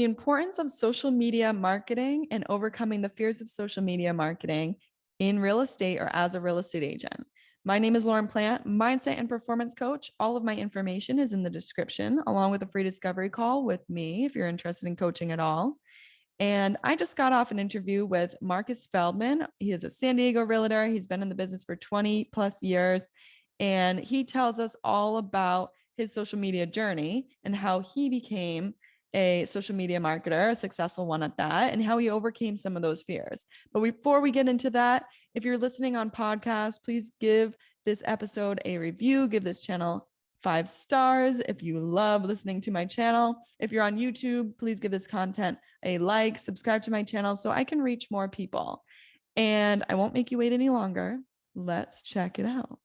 the importance of social media marketing and overcoming the fears of social media marketing in real estate or as a real estate agent. My name is Lauren Plant, mindset and performance coach. All of my information is in the description, along with a free discovery call with me if you're interested in coaching at all. And I just got off an interview with Markus Feldman. He is a San Diego realtor. He's been in the business for 20 plus years. And he tells us all about his social media journey and how he became a social media marketer, a successful one at that, and how he overcame some of those fears. But before we get into that, if you're listening on podcast, please give this episode a review, give this channel 5 stars if you love listening to my channel. If you're on YouTube, please give this content a like, subscribe to my channel so I can reach more people. And I won't make you wait any longer. Let's check it out.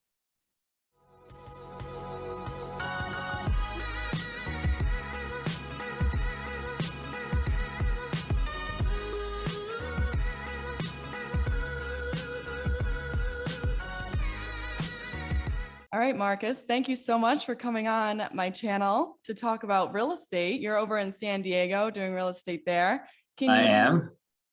All right, Markus, thank you so much for coming on my channel to talk about real estate. You're over in San Diego doing real estate there. I am.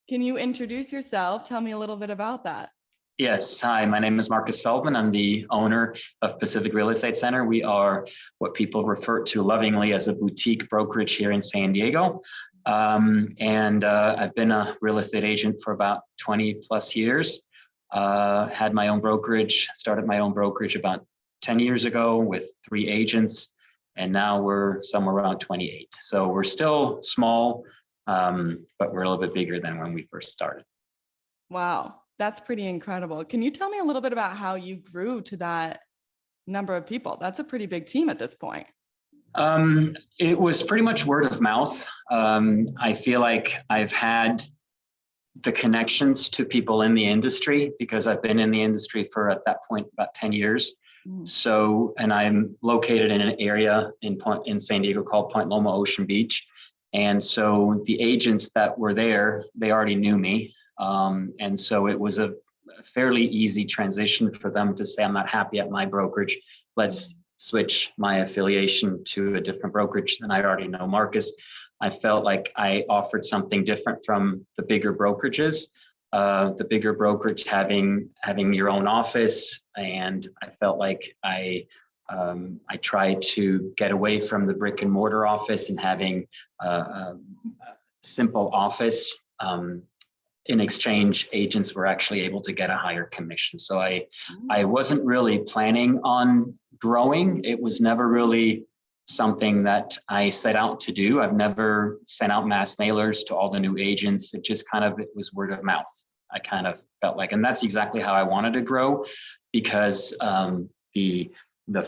Can you introduce yourself? Tell me a little bit about that. Yes. Hi, my name is Markus Feldman. I'm the owner of Pacific Real Estate Center. We are what people refer to lovingly as a boutique brokerage here in San Diego. I've been a real estate agent for about 20 plus years. Had my own brokerage, started my own brokerage about 10 years ago with 3 agents, and now we're somewhere around 28. So we're still small, but we're a little bit bigger than when we first started. Wow, that's pretty incredible. Can you tell me a little bit about how you grew to that number of people? That's a pretty big team at this point. It was pretty much word of mouth. I feel like I've had the connections to people in the industry because I've been in the industry for, at that point, about 10 years. So, and I'm located in an area in San Diego called Point Loma Ocean Beach. And so the agents that were there, they already knew me. And so it was a fairly easy transition for them to say, I'm not happy at my brokerage. Let's switch my affiliation to a different brokerage than I already know. Markus, I felt like I offered something different from the bigger brokerages. The bigger brokerage having your own office, and I felt like I tried to get away from the brick and mortar office and having a simple office. In exchange, agents were actually able to get a higher commission. So I wasn't really planning on growing. It was never really something that I set out to do. I've never sent out mass mailers to all the new agents. It just it was word of mouth. I kind of felt like, and that's exactly how I wanted to grow, because the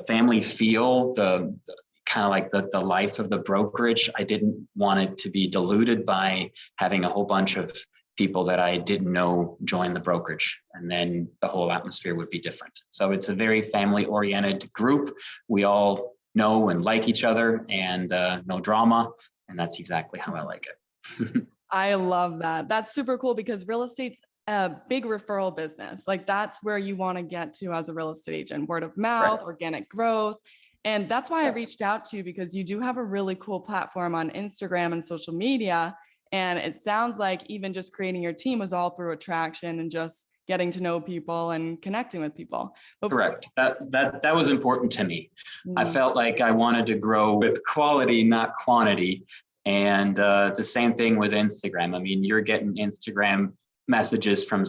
family feel, the kind of like the life of the brokerage, I didn't want it to be diluted by having a whole bunch of people that I didn't know join the brokerage, and then the whole atmosphere would be different. So it's a very family-oriented group. We all know and like each other, and no drama, and that's exactly how I like it. I love that. That's super cool because real estate's a big referral business. Like that's where you want to get to as a real estate agent, word of mouth, right. Organic growth. And that's why I reached out to you, because you do have a really cool platform on Instagram and social media. And it sounds like even just creating your team was all through attraction and just getting to know people and connecting with people. But correct. That was important to me. I felt like I wanted to grow with quality, not quantity. And the same thing with Instagram. I mean, you're getting Instagram messages from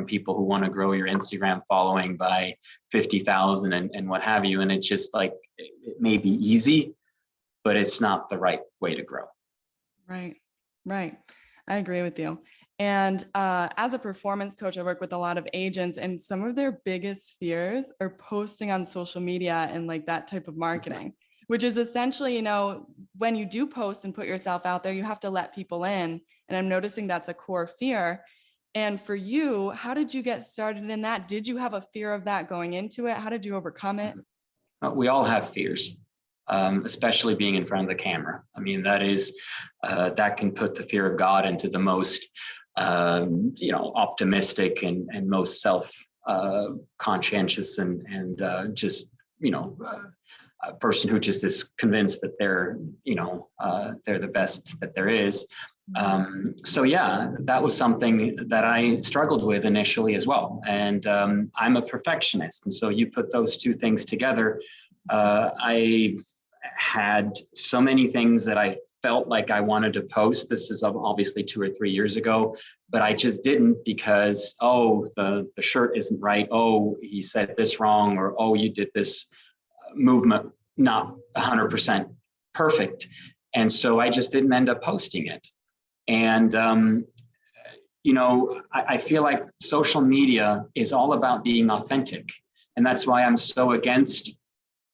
people who want to grow your Instagram following by 50,000 and what have you. And it's just like, it may be easy, but it's not the right way to grow. Right. I agree with you. And as a performance coach, I work with a lot of agents, and some of their biggest fears are posting on social media and like that type of marketing, which is essentially, when you do post and put yourself out there, you have to let people in. And I'm noticing that's a core fear. And for you, how did you get started in that? Did you have a fear of that going into it? How did you overcome it? We all have fears, especially being in front of the camera. I mean, that can put the fear of God into the most, optimistic and most self conscientious and a person who just is convinced that they're, they're the best that there is. So yeah, that was something that I struggled with initially as well. And I'm a perfectionist. And so you put those two things together. I had so many things that I felt like I wanted to post. This is obviously 2 or 3 years ago, but I just didn't because, the shirt isn't right. Oh, he said this wrong, or, oh, you did this movement not 100% perfect. And so I just didn't end up posting it. And, I feel like social media is all about being authentic. And that's why I'm so against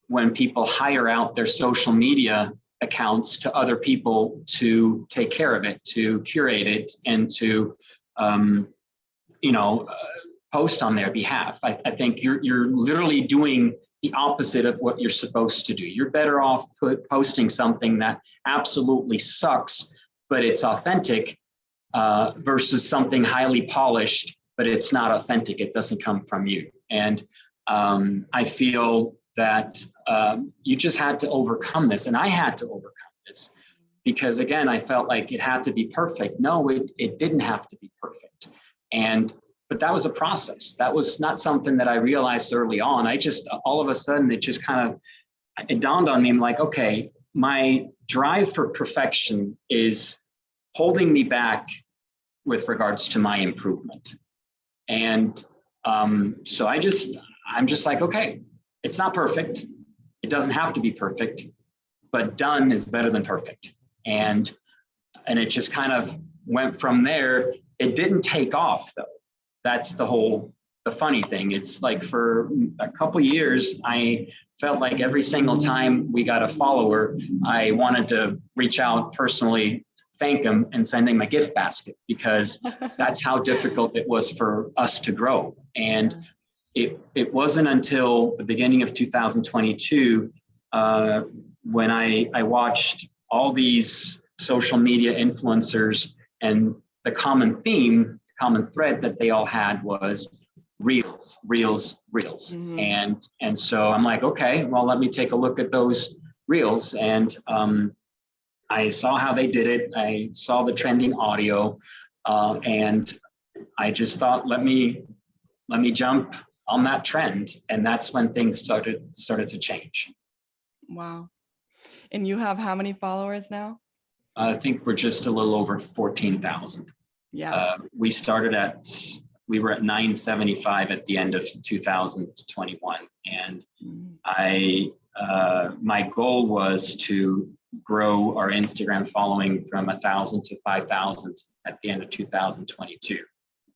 when people hire out their social media accounts to other people to take care of it, to curate it, and to, post on their behalf. I think you're literally doing the opposite of what you're supposed to do. You're better off posting something that absolutely sucks, but it's authentic, versus something highly polished, but it's not authentic. It doesn't come from you. And I feel that you just had to overcome this. And I had to overcome this because, again, I felt like it had to be perfect. No, it didn't have to be perfect. But that was a process. That was not something that I realized early on. I just, all of a sudden, it dawned on me. I'm like, okay, my drive for perfection is holding me back with regards to my improvement. And so I'm just like, okay, it's not perfect. It doesn't have to be perfect, but done is better than perfect. And it just kind of went from there. It didn't take off though. That's the funny thing. It's like for a couple of years, I felt like every single time we got a follower, I wanted to reach out personally, thank them, and send him a gift basket, because that's how difficult it was for us to grow. And it wasn't until the beginning of 2022 when I watched all these social media influencers, and the common thread that they all had was reels. Mm-hmm. And so I'm like, okay, well, let me take a look at those reels. And I saw how they did it. I saw the trending audio, and I just thought, let me jump on that trend. And that's when things started to change. Wow. And you have how many followers now? I think we're just a little over 14,000. Yeah. We were at 975 at the end of 2021. And my goal was to grow our Instagram following from 1,000 to 5,000 at the end of 2022.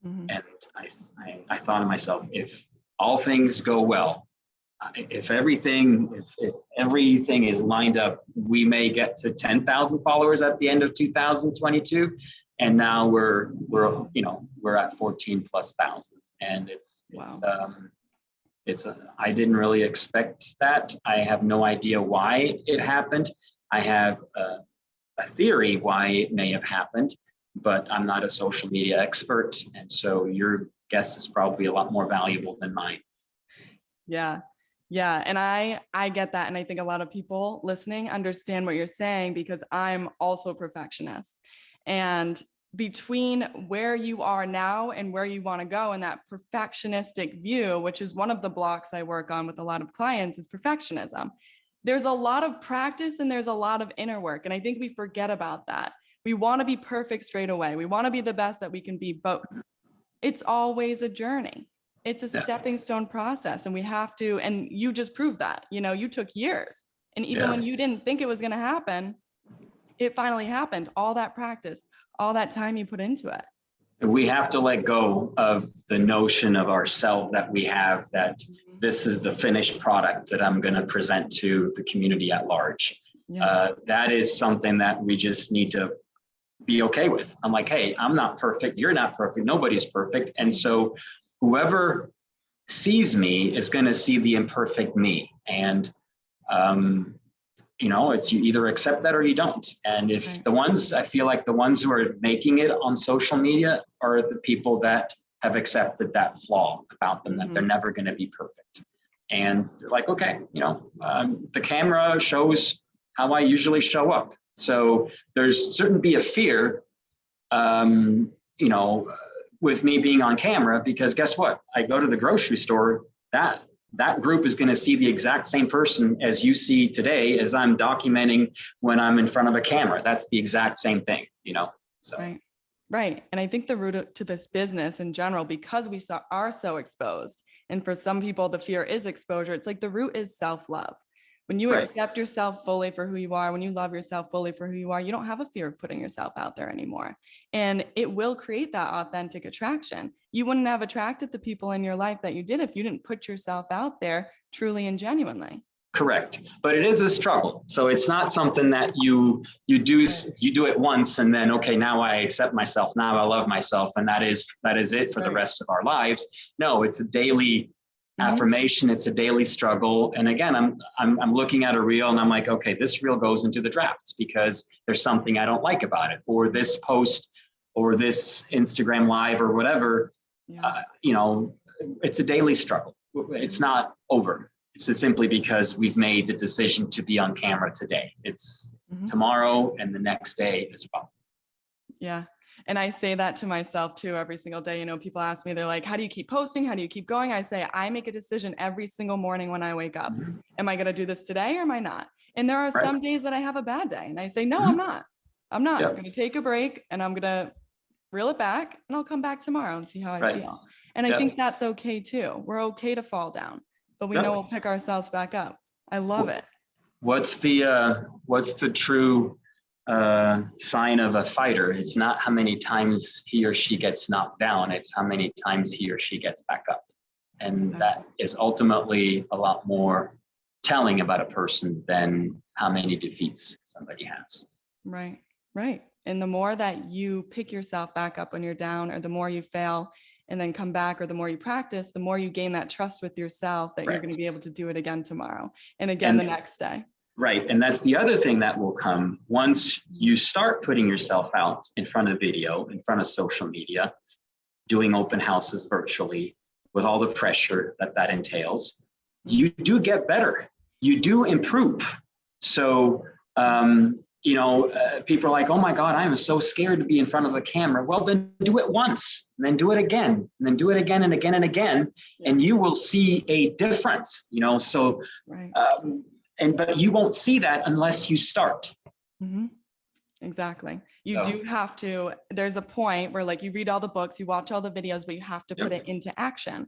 Mm-hmm. And I thought to myself, if all things go well, if everything is lined up, we may get to 10,000 followers at the end of 2022. And now we're at 14,000+. And I didn't really expect that. I have no idea why it happened. I have a theory why it may have happened, but I'm not a social media expert. And so your guess is probably a lot more valuable than mine. Yeah. Yeah. And I get that. And I think a lot of people listening understand what you're saying, because I'm also a perfectionist. And between where you are now and where you want to go, and that perfectionistic view, which is one of the blocks I work on with a lot of clients, is perfectionism. There's a lot of practice and there's a lot of inner work. And I think we forget about that. We want to be perfect straight away. We want to be the best that we can be, but it's always a journey. It's a stepping stone process. And we have to, and you just proved that, you took years. And even when you didn't think it was going to happen, it finally happened. All that practice, all that time you put into it. We have to let go of the notion of ourselves that we have, that this is the finished product that I'm going to present to the community at large. Yeah. That is something that we just need to be okay with. I'm like, hey, I'm not perfect. You're not perfect. Nobody's perfect. And so whoever sees me is going to see the imperfect me. And, it's you either accept that or you don't. And if I feel like the ones who are making it on social media are the people that have accepted that flaw about them, that they're never going to be perfect. And they're like, okay, the camera shows how I usually show up. So there's certainly be a fear, with me being on camera, because guess what? I go to the grocery store, that group is going to see the exact same person as you see today, as I'm documenting when I'm in front of a camera. That's the exact same thing, so. Right. And I think the root to this business in general, because we are so exposed, and for some people, the fear is exposure. It's like the root is self-love. When you accept yourself fully for who you are, when you love yourself fully for who you are, you don't have a fear of putting yourself out there anymore. And it will create that authentic attraction. You wouldn't have attracted the people in your life that you did if you didn't put yourself out there truly and genuinely. Correct. But it is a struggle. So it's not something that you do it once and then, okay, now I accept myself. Now I love myself. And that is it for the rest of our lives. No, it's a daily affirmation. It's a daily struggle. And again, I'm looking at a reel and I'm like, okay, this reel goes into the drafts because there's something I don't like about it, or this post or this Instagram live or whatever. It's a daily struggle. It's not over. It's simply because we've made the decision to be on camera today. It's tomorrow and the next day as well. Yeah. And I say that to myself too, every single day. People ask me, they're like, how do you keep posting? How do you keep going? I say, I make a decision every single morning when I wake up. Am I going to do this today or am I not? And there are some days that I have a bad day and I say, no, I'm not. I'm going to take a break and I'm going to reel it back and I'll come back tomorrow and see how I feel. And I think that's okay too. We're okay to fall down, but we know we'll pick ourselves back up. I love it. What's the true sign of a fighter? It's not how many times he or she gets knocked down. It's how many times he or she gets back up. And that is ultimately a lot more telling about a person than how many defeats somebody has. Right. Right. And the more that you pick yourself back up when you're down, or the more you fail and then come back, or the more you practice, the more you gain that trust with yourself that you're going to be able to do it again tomorrow and again the next day. Right. And that's the other thing that will come once you start putting yourself out in front of video, in front of social media, doing open houses virtually with all the pressure that entails. You do get better. You do improve. So, people are like, oh my God, I am so scared to be in front of a camera. Well, then do it once, and then do it again, and then do it again and again and again, and you will see a difference, so, but you won't see that unless you start. Exactly. You do have to, there's a point where you read all the books, you watch all the videos, but you have to put it into action.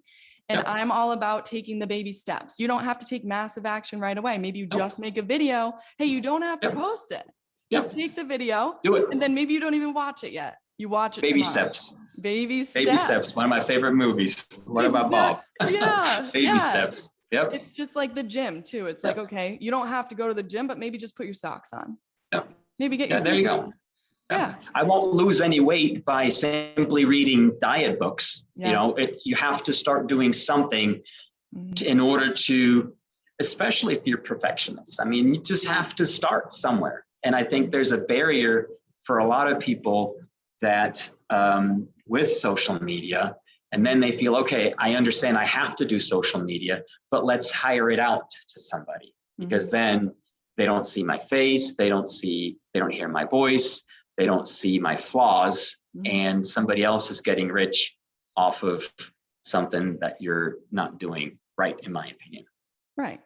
And I'm all about taking the baby steps. You don't have to take massive action right away. Maybe you just make a video. Hey, you don't have to post it. Just take the video, do it. And then maybe you don't even watch it yet. You watch it Baby tomorrow. Steps. Baby steps. One of my favorite movies. What about Bob? Yeah. Baby steps. Yep. It's just like the gym too. It's like, okay, you don't have to go to the gym, but maybe just put your socks on. Maybe get your there you go. On. I won't lose any weight by simply reading diet books. You have to start doing something in order to, especially if you're perfectionist. I mean, you just have to start somewhere. And I think there's a barrier for a lot of people that with social media, and then they feel, okay, I understand I have to do social media, but let's hire it out to somebody, because then they don't see my face, they don't hear my voice, they don't see my flaws, and somebody else is getting rich off of something that you're not doing right, in my opinion. Right.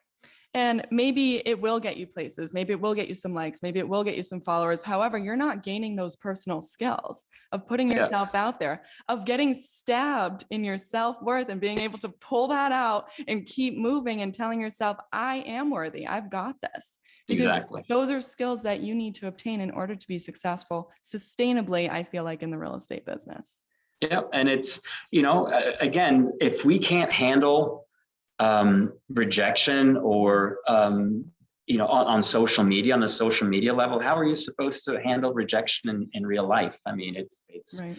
And maybe it will get you places. Maybe it will get you some likes. Maybe it will get you some followers. However, you're not gaining those personal skills of putting yourself out there, of getting stabbed in your self-worth and being able to pull that out and keep moving and telling yourself, I am worthy. I've got this. Because those are skills that you need to obtain in order to be successful sustainably, I feel like, in the real estate business. Yeah. And it's, again, if we can't handle rejection or, on social media, on the social media level, how are you supposed to handle rejection in real life? I mean, it's right.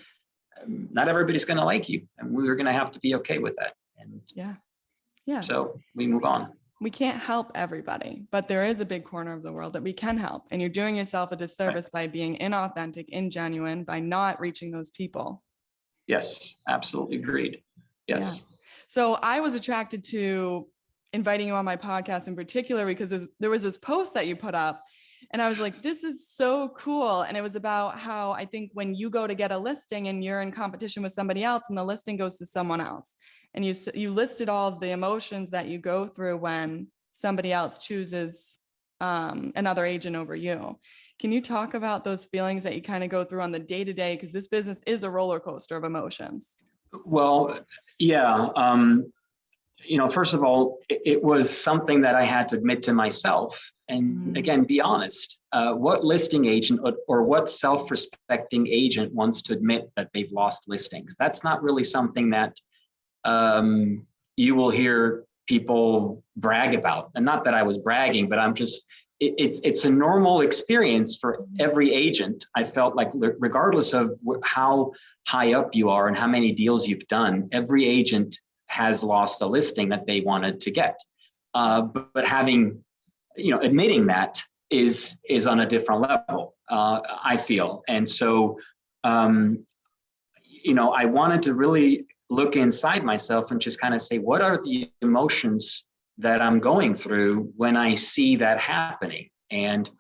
Not everybody's going to like you, and we're going to have to be okay with that. And so we move on. We can't help everybody, but there is a big corner of the world that we can help. And you're doing yourself a disservice by being inauthentic, ingenuine, by not reaching those people. Yes, absolutely agreed. Yes. Yeah. So I was attracted to inviting you on my podcast in particular because there was this post that you put up, and I was like, this is so cool. And it was about how I think when you go to get a listing and you're in competition with somebody else and the listing goes to someone else, and you listed all of the emotions that you go through when somebody else chooses another agent over you. Can you talk about those feelings that you kind of go through on the day-to-day? Because this business is a roller coaster of emotions. Well, yeah. First of all, it was something that I had to admit to myself. And again, be honest. What listing agent or what self-respecting agent wants to admit that they've lost listings? That's not really something that you will hear people brag about. And not that I was bragging, but it's a normal experience for every agent. I felt like regardless of how high up you are and how many deals you've done, every agent has lost a listing that they wanted to get. But having, admitting that is on a different level, I feel. And so, I wanted to really look inside myself and just kind of say, what are the emotions that I'm going through when I see that happening? And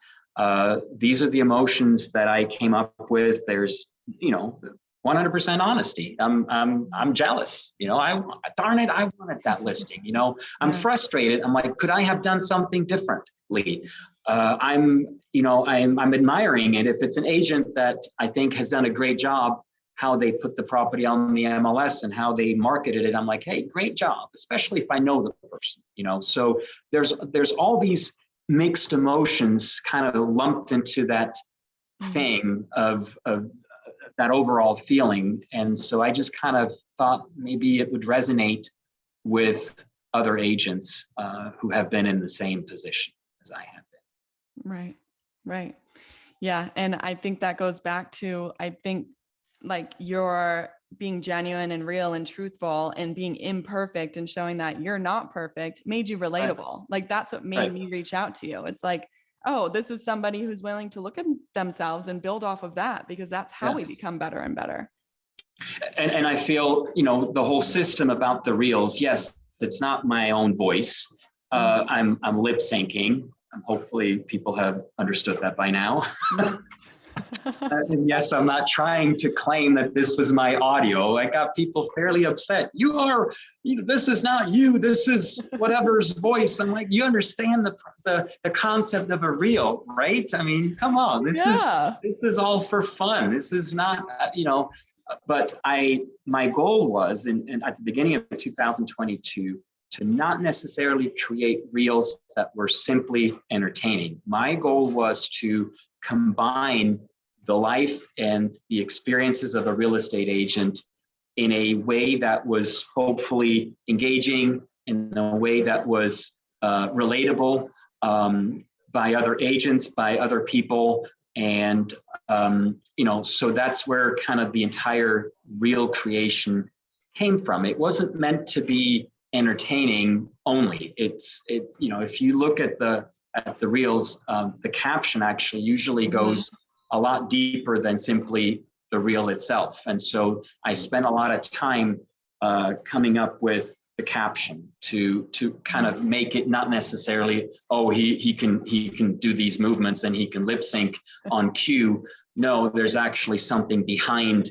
these are the emotions that I came up with. There's, 100% honesty. I'm jealous. Darn it, I wanted that listing. I'm frustrated. I'm like, could I have done something differently? I'm admiring it. If it's an agent that I think has done a great job, how they put the property on the MLS and how they marketed it, I'm like, hey, great job. Especially if I know the person. So there's all these mixed emotions kind of lumped into that thing of that overall feeling. And so I just kind of thought maybe it would resonate with other agents who have been in the same position as I have been. Right. Yeah. And I think that goes back to, like you're being genuine and real and truthful and being imperfect and showing that you're not perfect made you relatable. Right. Like that's what made me reach out to you. It's like, oh, this is somebody who's willing to look at themselves and build off of that, because that's how we become better and better. And I feel, the whole system about the reels, yes, it's not my own voice. I'm lip syncing. Hopefully people have understood that by now. And yes, I'm not trying to claim that this was my audio. I got people fairly upset. This is not you. This is whatever's voice. I'm like, you understand the concept of a reel, right? I mean, come on. This is all for fun. This is not, But my goal was, at the beginning of 2022, to not necessarily create reels that were simply entertaining. My goal was to combine the life and the experiences of a real estate agent in a way that was hopefully engaging, in a way that was relatable by other agents, by other people. And, so that's where kind of the entire reel creation came from. It wasn't meant to be entertaining only. If you look at the reels, the caption actually usually goes a lot deeper than simply the reel itself. And so I spent a lot of time coming up with the caption to kind of make it not necessarily, oh, he can do these movements and he can lip sync on cue. No, there's actually something behind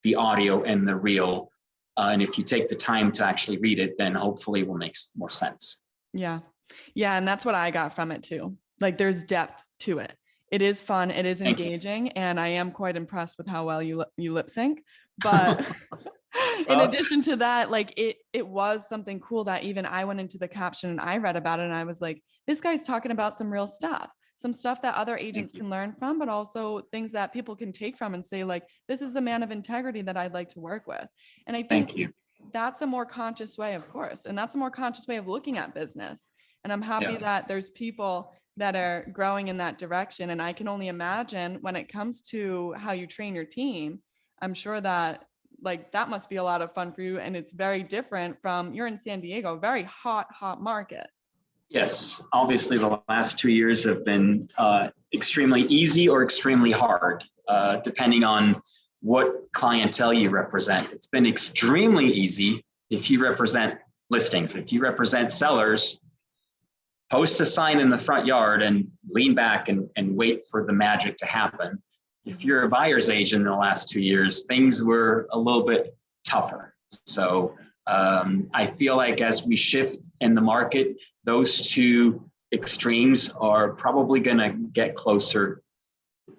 the audio and the reel. And if you take the time to actually read it, then hopefully it will make more sense. Yeah. And that's what I got from it too. Like there's depth to it. It is fun. It is engaging. And I am quite impressed with how well you lip sync. But in addition to that, like it was something cool that even I went into the caption and I read about it and I was like, this guy's talking about some real stuff, some stuff that other agents can learn from, but also things that people can take from and say like, this is a man of integrity that I'd like to work with. And I think that's a more conscious way, of course. And that's a more conscious way of looking at business. And I'm happy that there's people that are growing in that direction. And I can only imagine when it comes to how you train your team, I'm sure that like that must be a lot of fun for you. And it's very different from, you're in San Diego, very hot market. Yes, obviously the last 2 years have been extremely easy or extremely hard, depending on what clientele you represent. It's been extremely easy if you represent listings. If you represent sellers, post a sign in the front yard and lean back and wait for the magic to happen. If you're a buyer's agent in the last 2 years, things were a little bit tougher. So I feel like as we shift in the market, those two extremes are probably going to get closer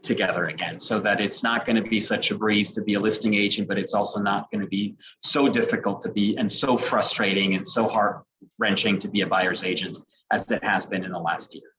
together again, so that it's not going to be such a breeze to be a listing agent, but it's also not going to be so difficult to be and so frustrating and so heart-wrenching to be a buyer's agent as it has been in the last year.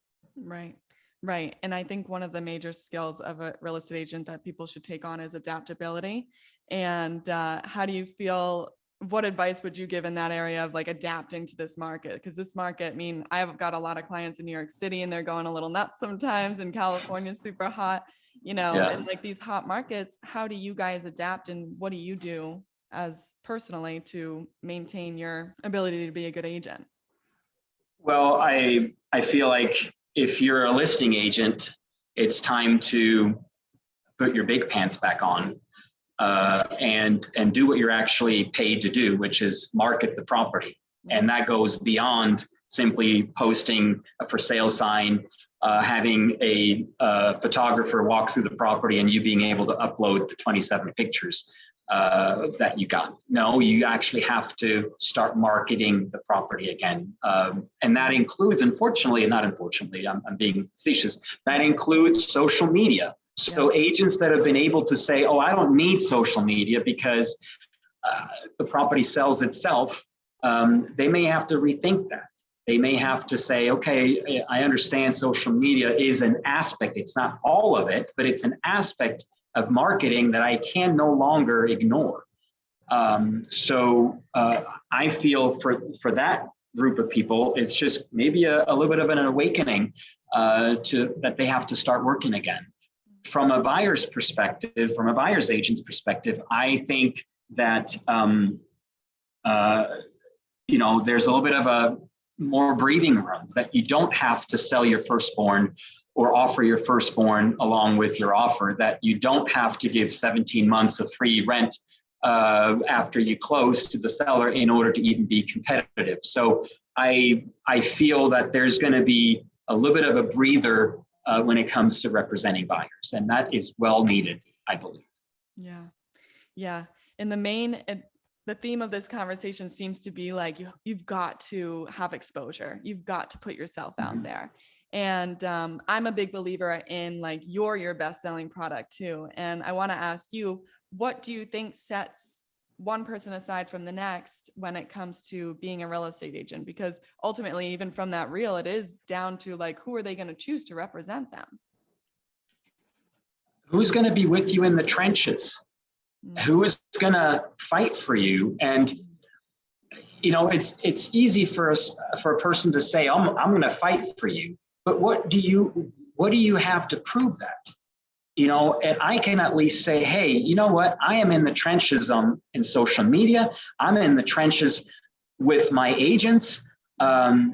Right. Right. And I think one of the major skills of a real estate agent that people should take on is adaptability. And how do you feel? What advice would you give in that area of like adapting to this market? Because this market, I mean, I've got a lot of clients in New York City and they're going a little nuts sometimes, and California's super hot, and like these hot markets. How do you guys adapt, and what do you do as personally to maintain your ability to be a good agent? Well, I feel like if you're a listing agent, it's time to put your big pants back on and do what you're actually paid to do, which is market the property. And that goes beyond simply posting a for sale sign, having a photographer walk through the property and you being able to upload the 27 pictures that you got. No, you actually have to start marketing the property again. And that includes, unfortunately, and not unfortunately, I'm being facetious, that includes social media. So agents that have been able to say, oh, I don't need social media because the property sells itself, they may have to rethink that. They may have to say, okay, I understand social media is an aspect. It's not all of it, but it's an aspect of marketing that I can no longer ignore. So I feel for that group of people, it's just maybe a little bit of an awakening that they have to start working again. From a buyer's perspective, from a buyer's agent's perspective, I think that there's a little bit of a more breathing room, that you don't have to sell your firstborn or offer your firstborn along with your offer, that you don't have to give 17 months of free rent after you close to the seller in order to even be competitive. So I feel that there's going to be a little bit of a breather when it comes to representing buyers, and that is well needed, I believe. Yeah. Yeah. And the theme of this conversation seems to be like, you've got to have exposure. You've got to put yourself out there. And I'm a big believer in like, you're your best-selling product too. And I want to ask you, what do you think sets one person aside from the next when it comes to being a real estate agent? Because ultimately, even from that reel, it is down to like, who are they going to choose to represent them? Who's going to be with you in the trenches? Who is going to fight for you? And it's easy for a person to say, I'm going to fight for you. But what do you have to prove that? And I can at least say, hey, you know what? I am in the trenches in social media. I'm in the trenches with my agents. I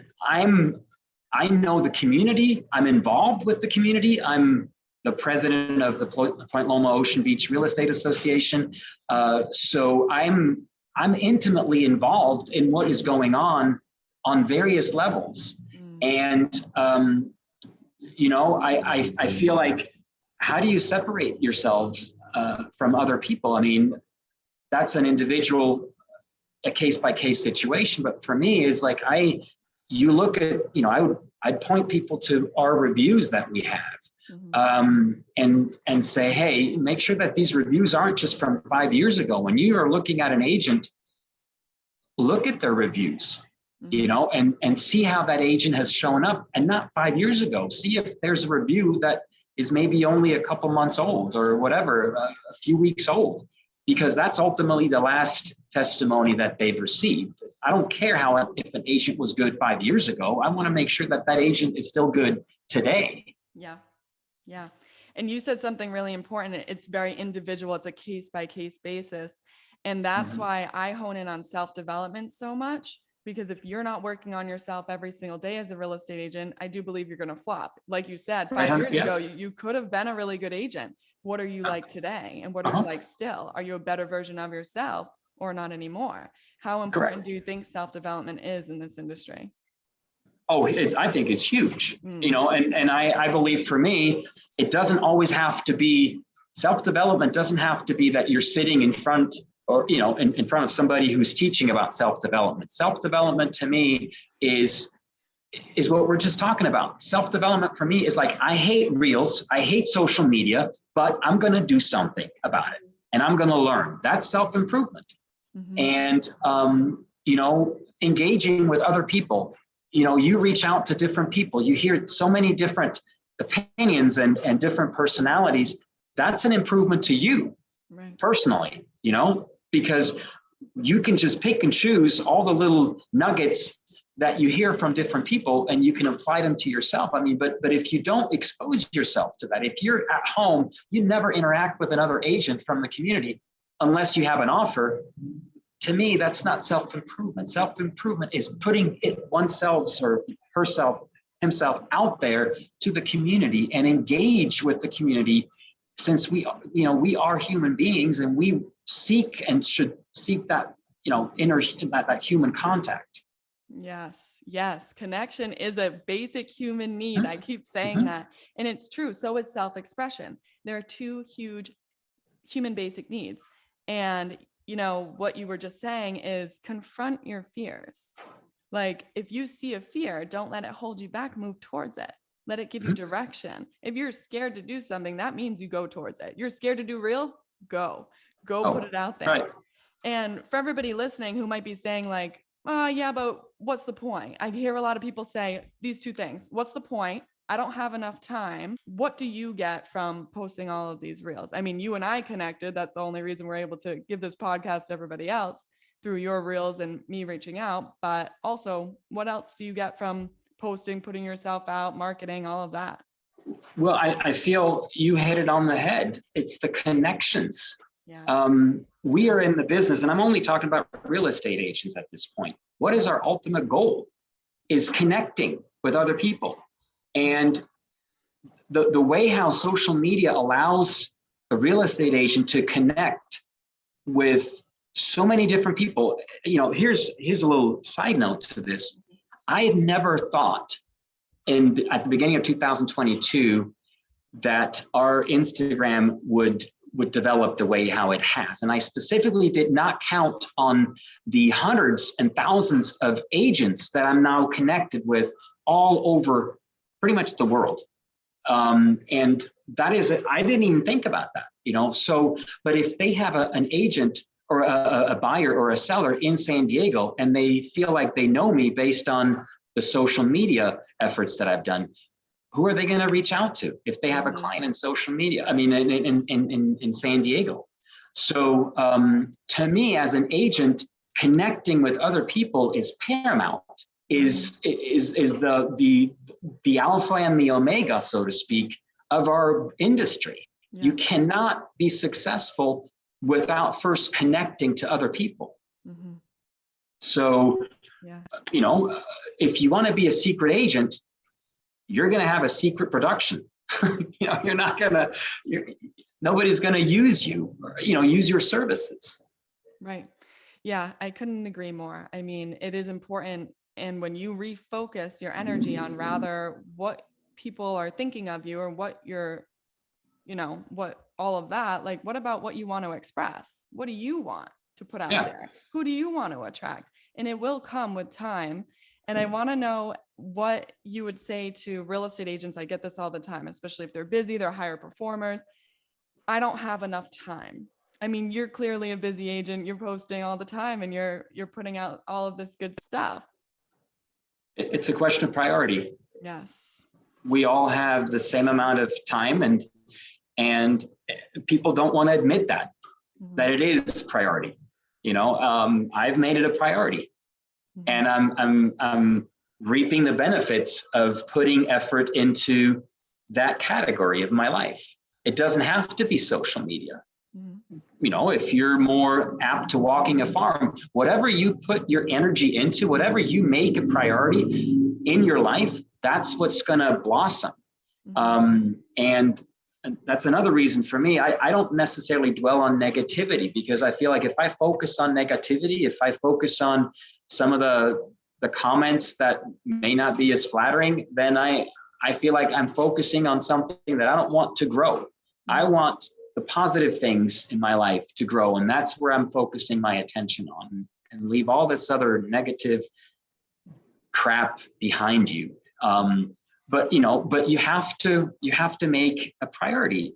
know the community. I'm involved with the community. I'm the president of the Point Loma Ocean Beach Real Estate Association. So I'm intimately involved in what is going on various levels. And, I feel like, how do you separate yourselves from other people? I mean, that's an individual, a case-by-case situation. But for me, it's like you look at, I'd point people to our reviews that we have, and say, hey, make sure that these reviews aren't just from 5 years ago. When you are looking at an agent, look at their reviews, and see how that agent has shown up, and not 5 years ago. See if there's a review that is maybe only a couple months old or whatever, a few weeks old, because that's ultimately the last testimony that they've received. I don't care if an agent was good 5 years ago. I want to make sure that agent is still good today. Yeah. Yeah. And you said something really important. It's very individual. It's a case-by-case basis. And that's why I hone in on self-development so much, because if you're not working on yourself every single day as a real estate agent, I do believe you're going to flop. Like you said, 5 years ago, you could have been a really good agent. What are you like today? And what are you like still? Are you a better version of yourself or not anymore? How important do you think self-development is in this industry? Oh, I think it's huge, you know, and I believe for me, it doesn't always have to be self-development doesn't have to be that you're sitting in front or, you know, in front of somebody who's teaching about self-development. Self-development to me is what we're just talking about. Self-development for me is like, I hate reels, I hate social media, but I'm going to do something about it and I'm going to learn. That's self-improvement. And, you know, engaging with other people, you know, you reach out to different people, you hear so many different opinions and different personalities. That's an improvement to you personally, you know, because you can just pick and choose all the little nuggets that you hear from different people and you can apply them to yourself. I mean, but if you don't expose yourself to that, if you're at home, you never interact with another agent from the community unless you have an offer. To me, that's not self-improvement. Self-improvement is putting oneself or himself out there to the community and engage with the community, since we are human beings and we seek and should seek that, you know, that human contact. Yes. Connection is a basic human need. I keep saying that. And it's true. So is self-expression. There are two huge human basic needs. And, you know, what you were just saying is confront your fears. Like if you see a fear, don't let it hold you back, move towards it. Let it give you direction. If you're scared to do something, that means you go towards it. You're scared to do reels, go put it out there. Right. And for everybody listening who might be saying like, yeah, but what's the point? I hear a lot of people say these two things. What's the point? I don't have enough time. What do you get from posting all of these reels? I mean, you and I connected. That's the only reason we're able to give this podcast to everybody else through your reels and me reaching out. But also, what else do you get from posting, putting yourself out, marketing, all of that? Well, I feel you hit it on the head. It's the connections. Yeah. We are in the business, and I'm only talking about real estate agents at this point. What is our ultimate goal? Is connecting with other people. And the way how social media allows a real estate agent to connect with so many different people. You know, here's a little side note to this. I had never thought at the beginning of 2022 that our Instagram would develop the way how it has. And I specifically did not count on the hundreds and thousands of agents that I'm now connected with all over pretty much the world. And that is, I didn't even think about that, you know? So, but if they have an agent or a buyer or a seller in San Diego and they feel like they know me based on the social media efforts that I've done, who are they going to reach out to if they have a client in social media? I mean, in San Diego. So to me, as an agent, connecting with other people is paramount. Is the alpha and the omega, so to speak, of our industry. Yeah. You cannot be successful without first connecting to other people. So, you know, if you want to be a secret agent, you're going to have a secret production. You know, nobody's going to use you, you know, use your services. Right. Yeah, I couldn't agree more. I mean, it is important. And when you refocus your energy on rather what people are thinking of you or what you're, you know, what all of that, like, what about what you want to express? What do you want to put out there? Who do you want to attract? And it will come with time. And I want to know what you would say to real estate agents. I get this all the time, especially if they're busy, they're higher performers. I don't have enough time. I mean, you're clearly a busy agent. You're posting all the time and you're putting out all of this good stuff. It's a question of priority. Yes. We all have the same amount of time and people don't want to admit that it is priority. You know, I've made it a priority and I'm reaping the benefits of putting effort into that category of my life. It doesn't have to be social media. You know, if you're more apt to walking a farm, whatever you put your energy into, whatever you make a priority in your life, that's what's going to blossom. And that's another reason for me. I don't necessarily dwell on negativity because I feel like if I focus on negativity, if I focus on some of the the comments that may not be as flattering, then I feel like I'm focusing on something that I don't want to grow. I want the positive things in my life to grow. And that's where I'm focusing my attention on, and leave all this other negative crap behind you. But you have to make a priority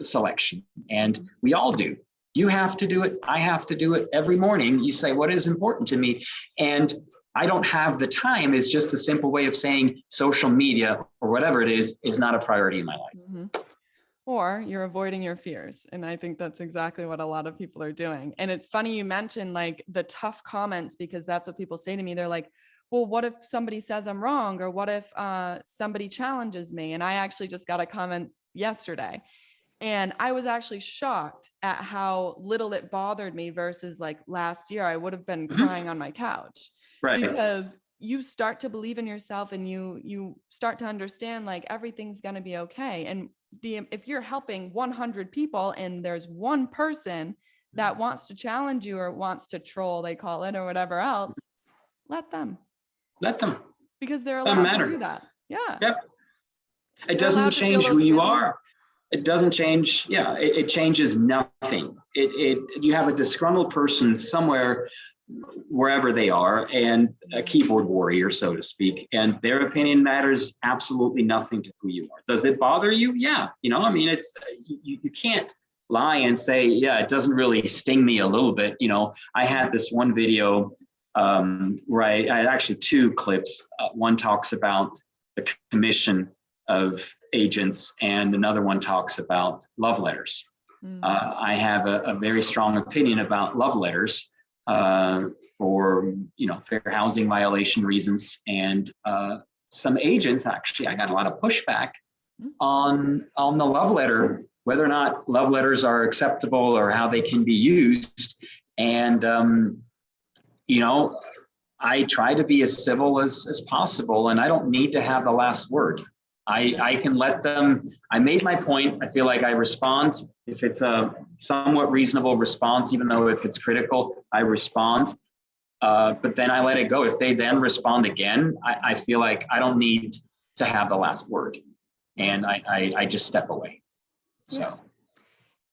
selection, and we all do. You have to do it. I have to do it every morning. You say, what is important to me? And I don't have the time is just a simple way of saying social media or whatever it is not a priority in my life. Mm-hmm. Or you're avoiding your fears. And I think that's exactly what a lot of people are doing. And it's funny you mentioned like the tough comments, because that's what people say to me. They're like, well, what if somebody says I'm wrong? Or what if somebody challenges me? And I actually just got a comment yesterday. And I was actually shocked at how little it bothered me versus like last year, I would have been crying on my couch. Right. Because you start to believe in yourself, and you start to understand like everything's going to be okay. And if you're helping 100 people and there's one person that wants to challenge you or wants to troll, they call it, or whatever else, let them. Because they're allowed to do that. Yeah. Yep. It doesn't change who you are. It doesn't change. Yeah. It changes nothing. You have a disgruntled person somewhere, wherever they are, and a keyboard warrior, so to speak, and their opinion matters absolutely nothing to who you are. Does it bother you? Yeah. It's, you can't lie and say, yeah, it doesn't really sting me a little bit. I had this one video where I had actually two clips. One talks about the commission of agents, and another one talks about love letters. I have a very strong opinion about love letters for fair housing violation reasons, and some agents, actually I got a lot of pushback on the love letter, whether or not love letters are acceptable or how they can be used. And I try to be as civil as possible, and I don't need to have the last word. I can let them. I made my point. I feel like I respond. If it's a somewhat reasonable response, even though if it's critical, I respond. But then I let it go. If they then respond again, I feel like I don't need to have the last word, and I just step away. So. Yeah.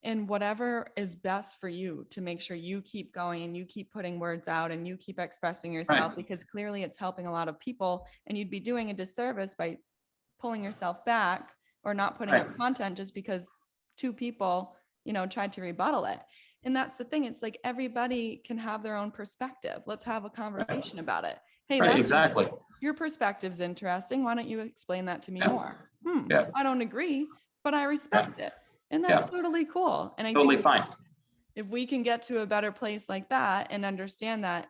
And whatever is best for you to make sure you keep going and you keep putting words out and you keep expressing yourself, right? Because clearly it's helping a lot of people, and you'd be doing a disservice by pulling yourself back or not putting up content just because two people, tried to rebuttal it. And that's the thing. It's like everybody can have their own perspective. Let's have a conversation about it. Hey, that's exactly. Your perspective's interesting. Why don't you explain that to me more? I don't agree, but I respect it. And that's totally cool. And I think fine. If we can get to a better place like that and understand that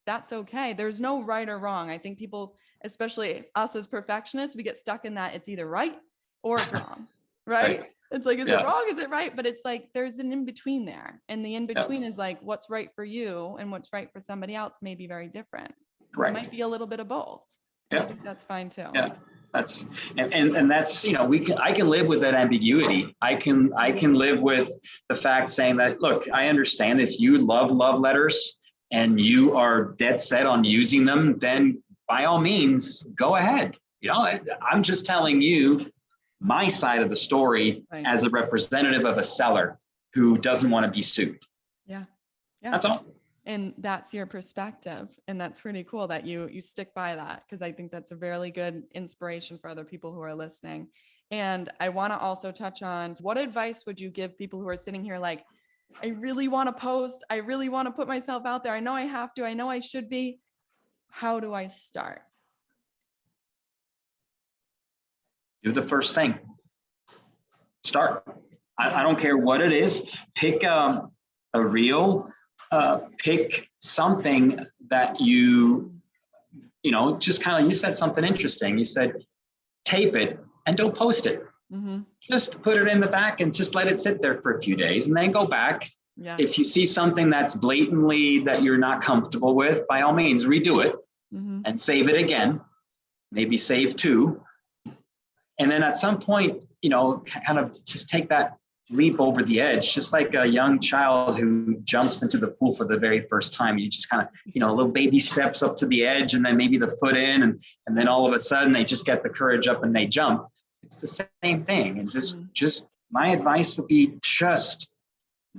that's okay. There's no right or wrong. I think people, especially us as perfectionists, we get stuck in that it's either right or it's wrong, right? It's like, is it wrong? Is it right? But it's like, there's an in-between there. And the in-between is like, what's right for you and what's right for somebody else may be very different. It might be a little bit of both. I think that's fine too. Yeah. That's, and that's, I can live with that ambiguity. I can live with the fact saying that, look, I understand if you love letters and you are dead set on using them, then by all means, go ahead. I'm just telling you my side of the story as a representative of a seller who doesn't want to be sued. Yeah. That's all. And that's your perspective. And that's pretty cool that you stick by that, because I think that's a really good inspiration for other people who are listening. And I want to also touch on, what advice would you give people who are sitting here like, I really want to post. I really want to put myself out there. I know I have to. I know I should be. How do I start? Do the first thing. Start. I don't care what it is. Pick a reel. Pick something that you just kind of, you said something interesting. You said, tape it and don't post it. Mm-hmm. Just put it in the back and just let it sit there for a few days and then go back. Yes. If you see something that's blatantly that you're not comfortable with, by all means, redo it and save it again, maybe save two. And then at some point, kind of just take that leap over the edge, just like a young child who jumps into the pool for the very first time. You just kind of, a little baby steps up to the edge and then maybe the foot in, and then all of a sudden they just get the courage up and they jump. It's the same thing. And just my advice would be just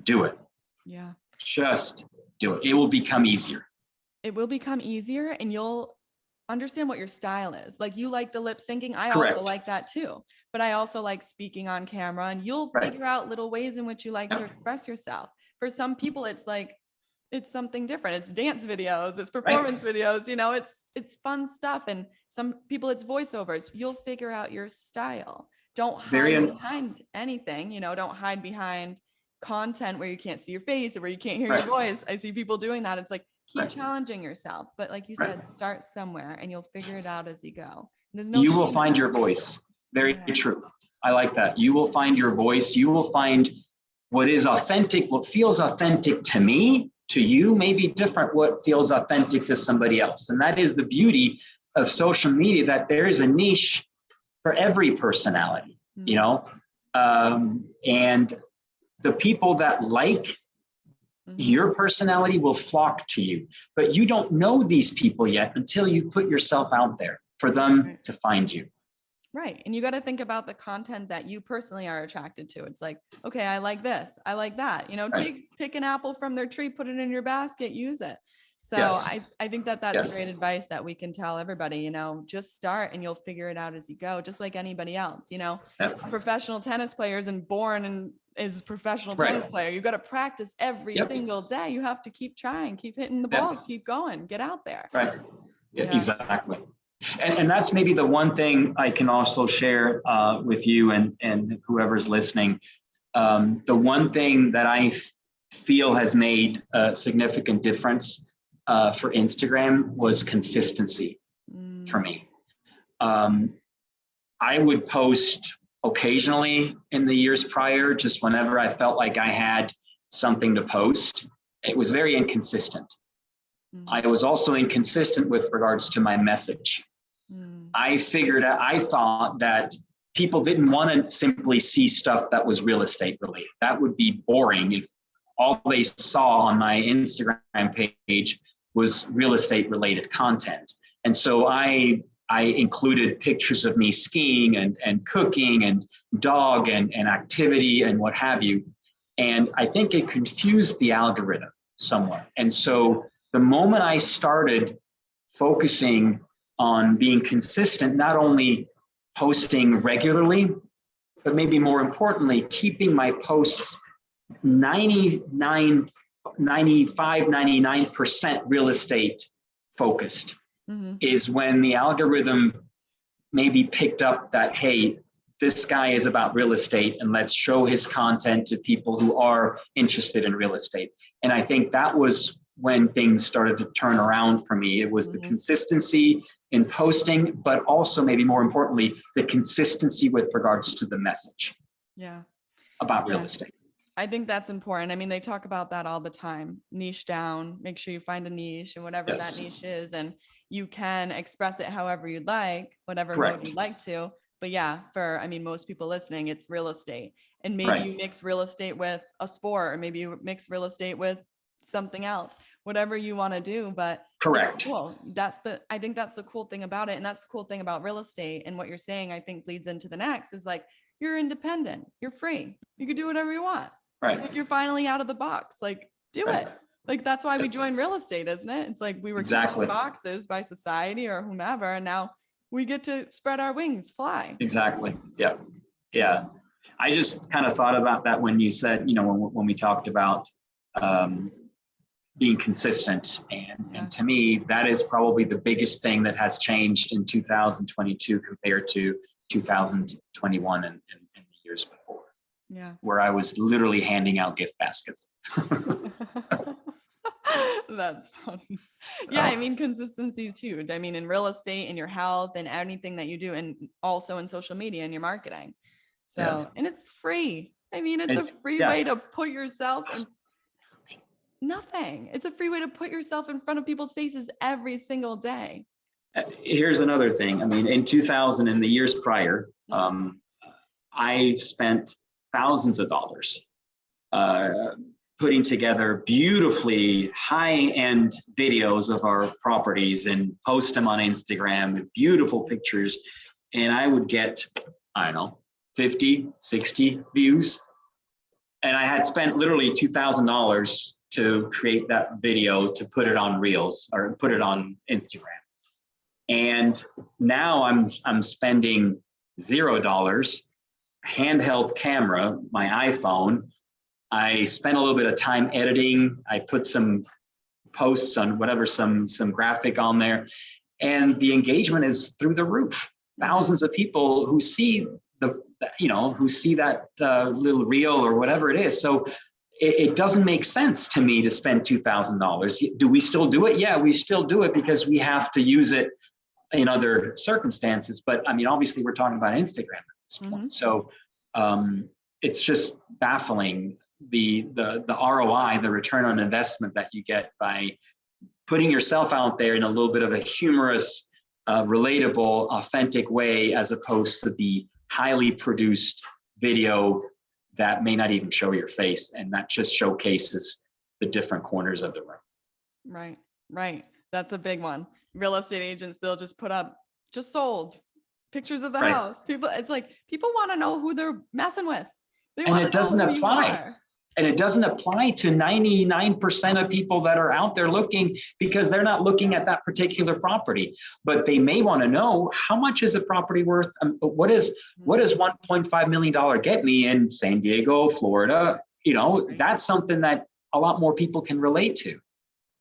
do it. Yeah. Just do it. It will become easier. It will become easier, and you'll understand what your style is. Like, you like the lip syncing. I Correct. also like that too, but I also like speaking on camera, and you'll figure out little ways in which you like to express yourself. For some people, it's like, it's something different. It's dance videos, it's performance videos, it's fun stuff. And some people, it's voiceovers. You'll figure out your style. Don't hide behind anything, don't hide behind content where you can't see your face or where you can't hear your voice. I see people doing that. It's like, keep challenging yourself. But like you said, start somewhere and you'll figure it out as you go. You will find your voice. Very true. I like that. You will find your voice. You will find what is authentic, what feels authentic to me, to you, may be different what feels authentic to somebody else. And that is the beauty of social media, that there is a niche for every personality, and the people that like your personality will flock to you, but you don't know these people yet until you put yourself out there for them to find you. Right. And you got to think about the content that you personally are attracted to. It's like, okay, I like this, I like that, pick an apple from their tree, put it in your basket, use it. So I think that's great advice that we can tell everybody, just start and you'll figure it out as you go, just like anybody else, professional tennis players and born and is professional tennis player. You've got to practice every single day. You have to keep trying, keep hitting the balls, keep going, get out there. Right. Yeah. Exactly. And that's maybe the one thing I can also share with you and whoever's listening. The one thing that I feel has made a significant difference for Instagram was consistency for me. I would post occasionally in the years prior, just whenever I felt like I had something to post. It was very inconsistent. I was also inconsistent with regards to my message. I thought that people didn't want to simply see stuff that was real estate related. That would be boring if all they saw on my Instagram page was real estate related content. And so I included pictures of me skiing and cooking and dog and activity and what have you. And I think it confused the algorithm somewhat. And so the moment I started focusing on being consistent, not only posting regularly, but maybe more importantly, keeping my posts 95, 99% real estate focused, is when the algorithm maybe picked up that, hey, this guy is about real estate and let's show his content to people who are interested in real estate. And I think that was when things started to turn around for me. It was the consistency in posting, but also maybe more importantly, the consistency with regards to the message about real estate. I think that's important. I mean, they talk about that all the time. Niche down, make sure you find a niche and whatever that niche is, and you can express it however you'd like, whatever mode you'd like to. But most people listening, it's real estate. And maybe you mix real estate with a sport, or maybe you mix real estate with something else, whatever you want to do. But cool. I think that's the cool thing about it. And that's the cool thing about real estate. And what you're saying, I think leads into the next is like, you're independent, you're free, you can do whatever you want. Like, you're finally out of the box, like do it. Like, that's why we joined real estate, isn't it? It's like we were kept in boxes by society or whomever, and now we get to spread our wings, fly. Exactly. Yeah. I just kind of thought about that when you said, when we talked about being consistent. And to me, that is probably the biggest thing that has changed in 2022 compared to 2021 and the years before. Where I was literally handing out gift baskets. That's funny. I mean, consistency is huge. I mean, in real estate, in your health, and anything that you do, and also in social media and your marketing. So, and it's free. I mean, it's a free way to put yourself in nothing. It's a free way to put yourself in front of people's faces every single day. Here's another thing. I mean, in 2000 and the years prior, I thousands of dollars putting together beautifully high-end videos of our properties and post them on Instagram with beautiful pictures. And I would get, I don't know, 50, 60 views. And I had spent literally $2,000 to create that video, to put it on Reels or put it on Instagram. And now I'm spending $0, handheld camera, my iPhone. I spent a little bit of time editing. I put some posts on whatever, some graphic on there, and the engagement is through the roof. Thousands of people who see that little reel or whatever it is. So it doesn't make sense to me to spend $2,000. Do we still do it? Yeah, we still do it because we have to use it in other circumstances. But I mean, obviously we're talking about Instagram at this point. So it's just baffling the ROI, the return on investment that you get by putting yourself out there in a little bit of a humorous, relatable, authentic way, as opposed to the highly produced video that may not even show your face, and that just showcases the different corners of the room. Right. That's a big one. Real estate agents, they'll just put up just sold pictures of the house. It's like people want to know who they're messing with. And it doesn't apply. And it doesn't apply to 99% of people that are out there looking, because they're not looking at that particular property. But they may want to know, how much is a property worth? What does $1.5 million get me in San Diego, Florida? That's something that a lot more people can relate to.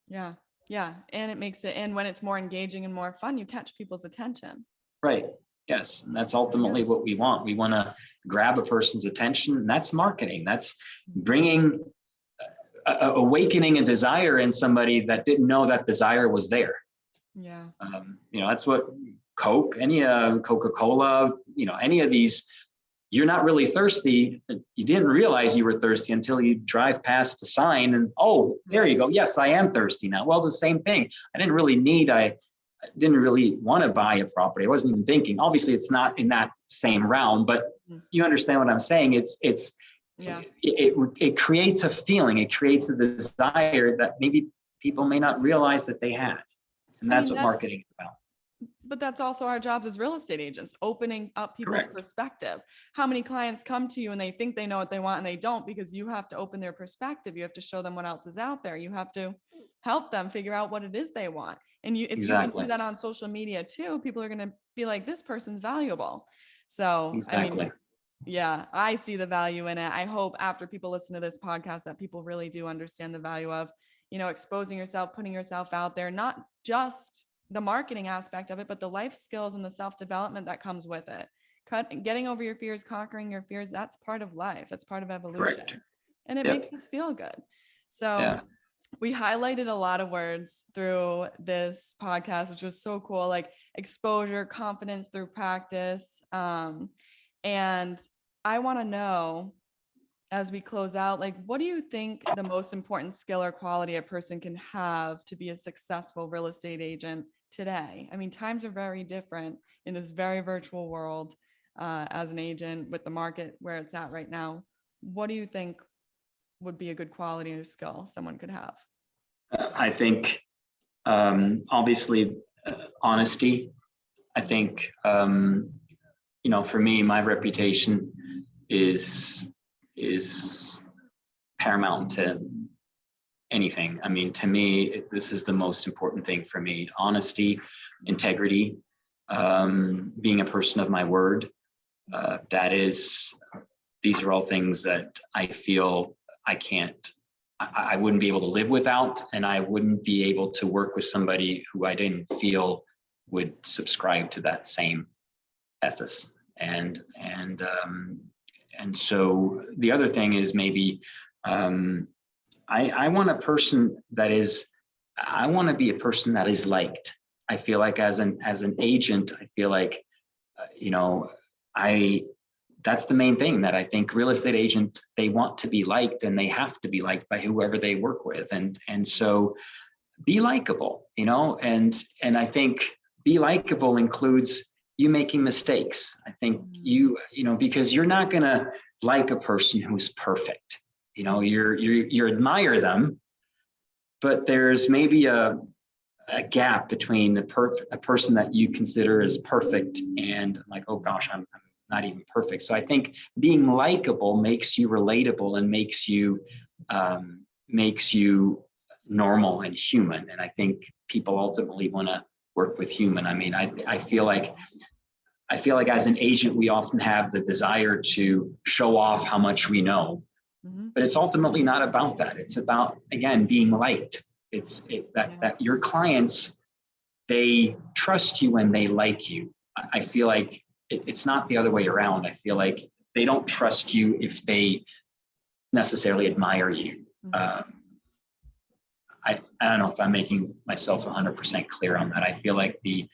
Yeah. And it makes it, and when it's more engaging and more fun, you catch people's attention. Right. Yes. And that's ultimately what we want. We want to grab a person's attention, and that's marketing. That's bringing, awakening a desire in somebody that didn't know that desire was there. Yeah. That's what Coke, any Coca-Cola, any of these, you're not really thirsty. You didn't realize you were thirsty until you drive past the sign and, oh, there you go. Yes, I am thirsty now. Well, the same thing. I didn't really want to buy a property. I wasn't even thinking. Obviously, it's not in that same realm, but you understand what I'm saying. It creates a feeling. It creates a desire that maybe people may not realize that they had. And that's what marketing is about. But that's also our jobs as real estate agents, opening up people's perspective. How many clients come to you and they think they know what they want and they don't, because you have to open their perspective. You have to show them what else is out there. You have to help them figure out what it is they want. And if you can do that on social media too, people are going to be like, this person's valuable. So, I see the value in it. I hope after people listen to this podcast that people really do understand the value of, exposing yourself, putting yourself out there, not just the marketing aspect of it, but the life skills and the self-development that comes with it. Getting over your fears, conquering your fears, that's part of life. That's part of evolution. Correct. And it makes us feel good. So we highlighted a lot of words through this podcast, which was so cool, like exposure, confidence through practice. And I want to know, as we close out, like, what do you think the most important skill or quality a person can have to be a successful real estate agent today? I mean, times are very different in this very virtual world, as an agent with the market where it's at right now. What do you think would be a good quality or skill someone could have? I think, obviously, honesty. I think, for me, my reputation is paramount to anything. I mean, to me, this is the most important thing for me: honesty, integrity, being a person of my word. These are all things that I feel I wouldn't be able to live without, and I wouldn't be able to work with somebody who I didn't feel would subscribe to that same ethos. And so the other thing is maybe I want a person that is, I want to be a person that is liked. I feel like as an agent, I feel like, that's the main thing that I think real estate agent, they want to be liked, and they have to be liked by whoever they work with. And so be likable, and I think be likable includes you making mistakes. I think because you're not going to like a person who's perfect. You know, you admire them, but there's maybe a gap between a person that you consider as perfect and like, oh gosh, I'm not even perfect. So I think being likable makes you relatable and makes you normal and human. And I think people ultimately want to work with human. I mean, I feel like as an agent, we often have the desire to show off how much we know, but it's ultimately not about that. It's about, again, being liked. That your clients, they trust you when they like you. I feel like it's not the other way around. I feel like they don't trust you if they necessarily admire you. I don't know if I'm making myself 100% clear on that. I feel like the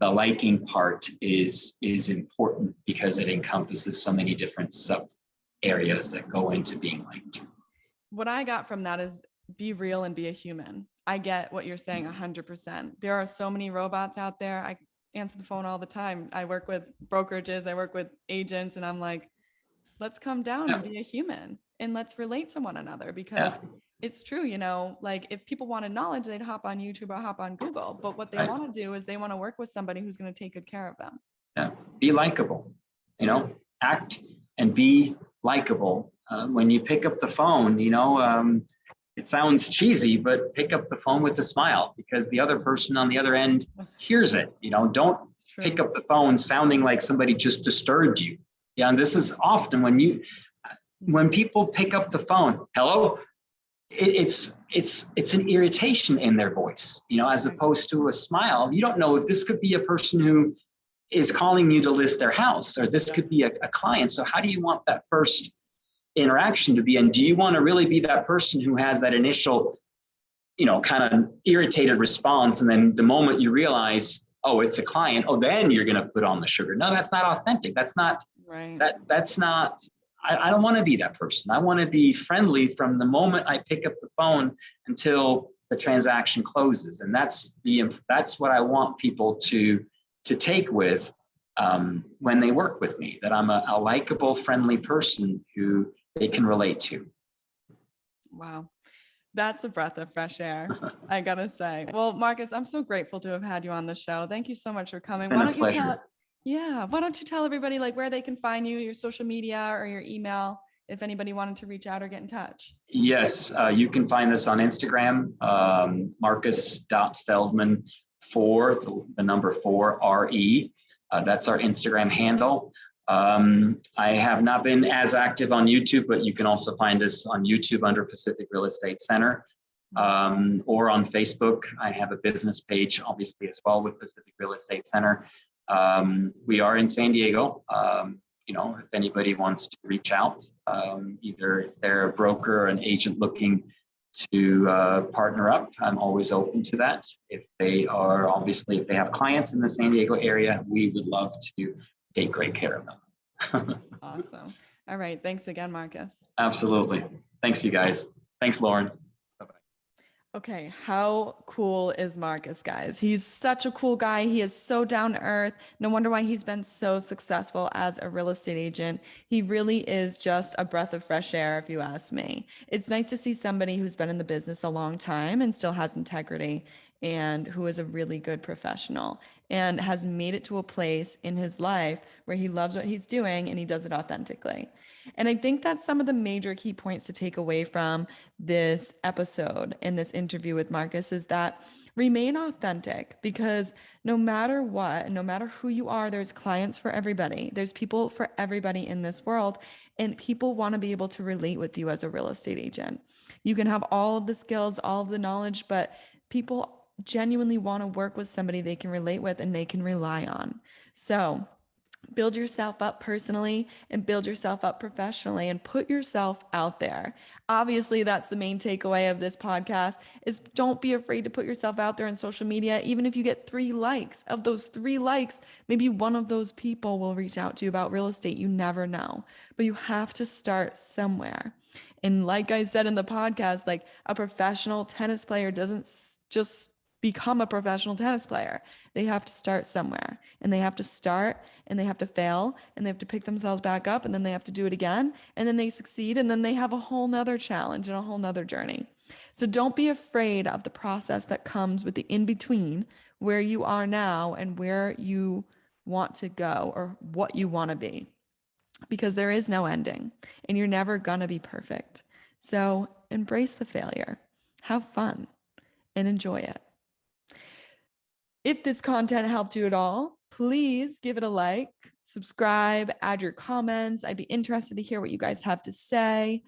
liking part is important because it encompasses so many different sub areas that go into being liked. What I got from that is be real and be a human. I get what you're saying 100%. There are so many robots out there. I answer the phone all the time. I work with brokerages, I work with agents, and I'm like, let's come down and be a human and let's relate to one another, because it's true, you know, like if people wanted knowledge, they'd hop on YouTube or hop on Google. But what they want to do is they want to work with somebody who's going to take good care of them. Yeah. Be likable, you know, act and be likable. When you pick up the phone, you know, it sounds cheesy, but pick up the phone with a smile because the other person on the other end hears it. You know, don't pick up the phone sounding like somebody just disturbed you. Yeah, and this is often when people pick up the phone, hello, it's an irritation in their voice, you know, as opposed to a smile. You don't know if this could be a person who is calling you to list their house, or this could be a client. So how do you want that first interaction to be? And do you want to really be that person who has that initial, you know, kind of irritated response, and then the moment you realize, oh, it's a client, oh, then you're going to put on the sugar? No, that's not authentic. That's not that's not. I don't want to be that person. I want to be friendly from the moment I pick up the phone until the transaction closes. And that's what I want people to take with when they work with me, that I'm a likable, friendly person who they can relate to. Wow. That's a breath of fresh air, I gotta say. Well, Markus, I'm so grateful to have had you on the show. Thank you so much for coming. It's been a pleasure. Why don't you tell everybody like where they can find you, your social media or your email, if anybody wanted to reach out or get in touch? Yes, you can find us on Instagram, Markus.Feldman 4, the number 4, RE. That's our Instagram handle. I have not been as active on YouTube, but you can also find us on YouTube under Pacific Real Estate Center, or on Facebook. I have a business page, obviously, as well with Pacific Real Estate Center. We are in San Diego. You know, if anybody wants to reach out, either if they're a broker or an agent looking to partner up, I'm always open to that. If they have clients in the San Diego area, we would love to take great care of them. Awesome. All right. Thanks again, Markus. Absolutely. Thanks, you guys. Thanks, Lauren. Okay, how cool is Markus, guys? He's such a cool guy. He is so down to earth. No wonder why he's been so successful as a real estate agent. He really is just a breath of fresh air, if you ask me. It's nice to see somebody who's been in the business a long time and still has integrity, and who is a really good professional and has made it to a place in his life where he loves what he's doing and he does it authentically. And I think that's some of the major key points to take away from this episode in this interview with Markus, is that remain authentic, because no matter what, no matter who you are, there's clients for everybody. There's people for everybody in this world, and people want to be able to relate with you as a real estate agent. You can have all of the skills, all of the knowledge, but people genuinely want to work with somebody they can relate with and they can rely on. So build yourself up personally and build yourself up professionally and put yourself out there. Obviously, that's the main takeaway of this podcast, is don't be afraid to put yourself out there on social media. Even if you get 3 likes, of those 3 likes, maybe one of those people will reach out to you about real estate. You never know, but you have to start somewhere. And like I said in the podcast, like a professional tennis player doesn't just become a professional tennis player. They have to start somewhere, and they have to start and they have to fail and they have to pick themselves back up, and then they have to do it again, and then they succeed, and then they have a whole nother challenge and a whole nother journey. So don't be afraid of the process that comes with the in-between where you are now and where you want to go or what you want to be, because there is no ending and you're never going to be perfect. So embrace the failure, have fun, and enjoy it. If this content helped you at all, please give it a like, subscribe, add your comments. I'd be interested to hear what you guys have to say.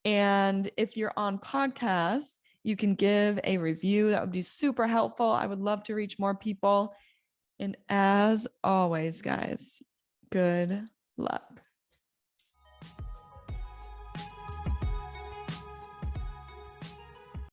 And if you're on podcasts, you can give a review. That would be super helpful. I would love to reach more people. And as always, guys, good luck.